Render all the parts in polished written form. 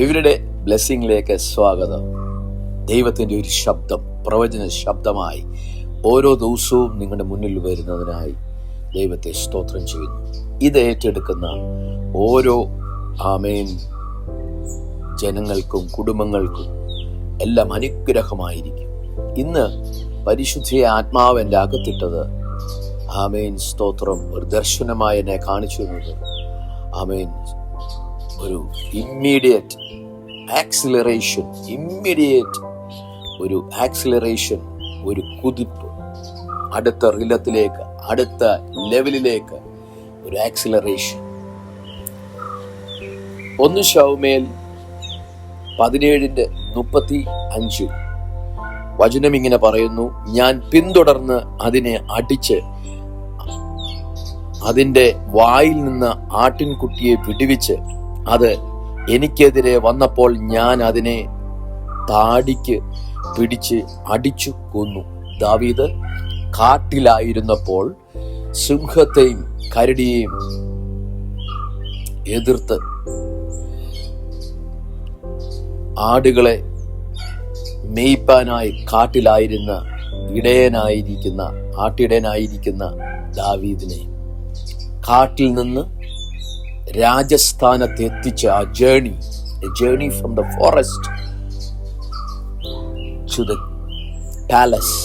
Everyday ബ്ലെസ്സിങ്ങിലേക്ക് സ്വാഗതം. ദൈവത്തിൻ്റെ ഒരു ശബ്ദം, പ്രവചന ശബ്ദമായി ഓരോ ദിവസവും നിങ്ങളുടെ മുന്നിൽ വരുന്നതിനായി ദൈവത്തെ സ്തോത്രം ചെയ്യുന്നു. ഇത് ഏറ്റെടുക്കുന്ന ഓരോ ആമേൻ ജനങ്ങൾക്കും കുടുംബങ്ങൾക്കും എല്ലാം അനുഗ്രഹമായിരിക്കും. ഇന്ന് പരിശുദ്ധ ആത്മാവ് എൻ്റെ അകത്തിട്ടത് ആമേൻ സ്തോത്രം ഒരു ദർശനമായി എന്നെ കാണിച്ചു തന്നത് ആമേൻ ഒരു ഇമ്മീഡിയറ്റ് ആക്സിലറേഷൻ, ഒരു കുതിപ്പ്, അടുത്ത റിലത്തിലേക്ക്, അടുത്ത ലെവലിലേക്ക് ഒരു ആക്സിലറേഷൻ. 1 ശമൂവേൽ 17:35 വചനം ഇങ്ങനെ പറയുന്നു: ഞാൻ പിന്തുടർന്ന് അതിനെ അടിച്ച് അതിൻ്റെ വായിൽ നിന്ന് ആട്ടിൻകുട്ടിയെ വിടുവിച്ച് അത് എനിക്കെതിരെ വന്നപ്പോൾ ഞാൻ അതിനെ താടിക്ക് പിടിച്ച് അടിച്ചു കൊന്നു. ദാവീദ് കാട്ടിലായിരുന്നപ്പോൾ സിംഹത്തെയും കരടിയെയും എതിർത്ത് ആടുകളെ മേയ്പ്പാനായി കാട്ടിലായിരുന്ന ആട്ടിടയനായിരിക്കുന്ന ദാവീദിനെ കാട്ടിൽ നിന്ന് രാജസ്ഥാനത്ത് എത്തിച്ച ആ journey from the forest to the palace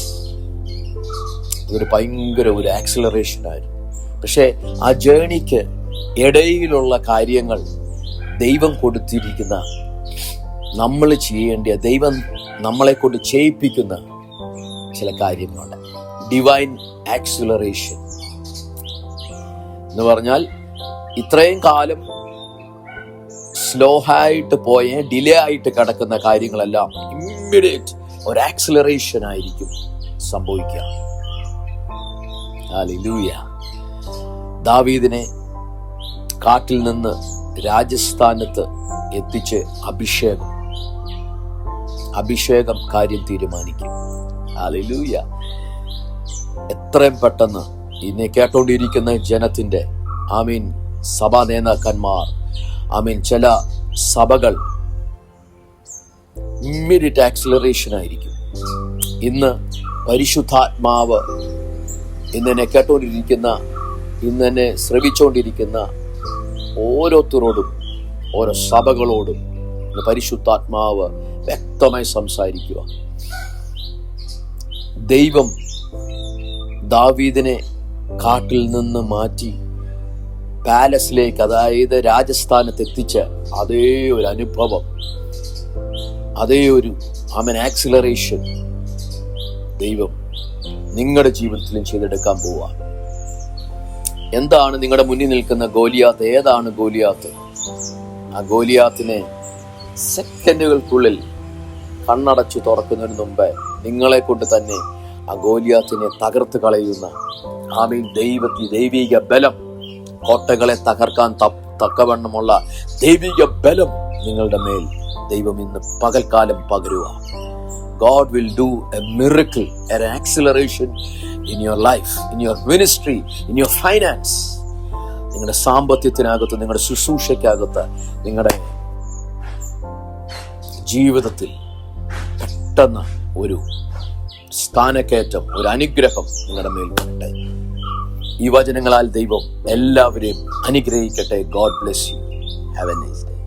ഒരു ഭയങ്കര ഒരു ആക്സിലറേഷൻ ആയിരുന്നു. പക്ഷെ ആ ജേർണിക്ക് ഇടയിലുള്ള കാര്യങ്ങൾ ദൈവം കൊടുത്തിരിക്കുന്ന, നമ്മൾ ചെയ്യേണ്ട, ദൈവം നമ്മളെ കൊണ്ട് ചെയ്യിപ്പിക്കുന്ന ചില കാര്യങ്ങളുണ്ട്. ഡിവൈൻ ആക്സിലറേഷൻ എന്ന് പറഞ്ഞാൽ ഇത്രയും കാലം സ്ലോ ആയിട്ട് പോയ, ഡിലേ ആയിട്ട് കിടക്കുന്ന കാര്യങ്ങളെല്ലാം ഇമ്മീഡിയറ്റ് ഒരു ആക്സിലറേഷൻ ആയിരിക്കും സംഭവിക്കുക. ഹല്ലേലൂയ. ദാവീദിനെ കാട്ടിൽ നിന്ന് രാജസ്ഥാനത്ത് എത്തിച്ച് അഭിഷേകം കാര്യം തീരുമാനിക്കും. ഹല്ലേലൂയ. എത്രയും പെട്ടെന്ന് ഇന്ന് കേട്ടോണ്ടിരിക്കുന്ന ജനത്തിന്റെ ആമീൻ സഭാ നേതാക്കന്മാർ, ആമീൻ ചില സഭകൾ ഇമ്മീഡിയറ്റ് ആക്സിലറേഷൻ ആയിരിക്കും. ഇന്ന് പരിശുദ്ധാത്മാവ് ഇന്നെന്നെ കേട്ടോണ്ടിരിക്കുന്ന, ഇന്നെന്നെ ശ്രവിച്ചുകൊണ്ടിരിക്കുന്ന ഓരോരുത്തരോടും, ഓരോ സഭകളോടും ഇന്ന് പരിശുദ്ധാത്മാവ് വ്യക്തമായി സംസാരിക്കുക. ദൈവം ദാവീദിനെ കാട്ടിൽ നിന്ന് മാറ്റി പാലസിലേക്ക്, അതായത് രാജസ്ഥാനത്ത് എത്തിച്ച അതേ ഒരു അനുഭവം, അതേ ഒരു ആക്സിലറേഷൻ ദൈവം നിങ്ങളുടെ ജീവിതത്തിലും ചെയ്തെടുക്കാൻ പോവാ. എന്താണ് നിങ്ങളുടെ മുന്നിൽ നിൽക്കുന്ന ഗോലിയാത്ത്? ഏതാണ് ഗോലിയാത്ത്? ആ ഗോലിയാത്തിനെ സെക്കൻഡുകൾക്കുള്ളിൽ കണ്ണടച്ചു തുറക്കുന്നതിന് മുമ്പേ നിങ്ങളെ കൊണ്ട് തന്നെ ആ ഗോലിയാത്തിനെ തകർത്ത് കളയുന്ന ആമീൻ ദൈവിക ബലം, കോട്ടകളെ തകർക്കാൻ തക്കവണ്ണമുള്ള ദൈവിക ബലം നിങ്ങളുടെ മേൽ ദൈവം ഇന്ന് പകൽക്കാലം പകരുക. God will do a miracle, an acceleration in your life, in your ministry, in your finance. നിങ്ങളുടെ സാമ്പത്തികത്തിനകത്ത്, നിങ്ങളുടെ ശുശ്രൂഷയ്ക്കകത്ത്, നിങ്ങളുടെ ജീവിതത്തിൽ പെട്ടെന്ന് ഒരു സ്ഥാനക്കയറ്റം, ഒരു അനുഗ്രഹം നിങ്ങളുടെ മേൽ വരട്ടെ. ഈ വചനങ്ങളാൽ ദൈവം എല്ലാവരെയും അനുഗ്രഹിക്കട്ടെ. God bless you. Have a nice day.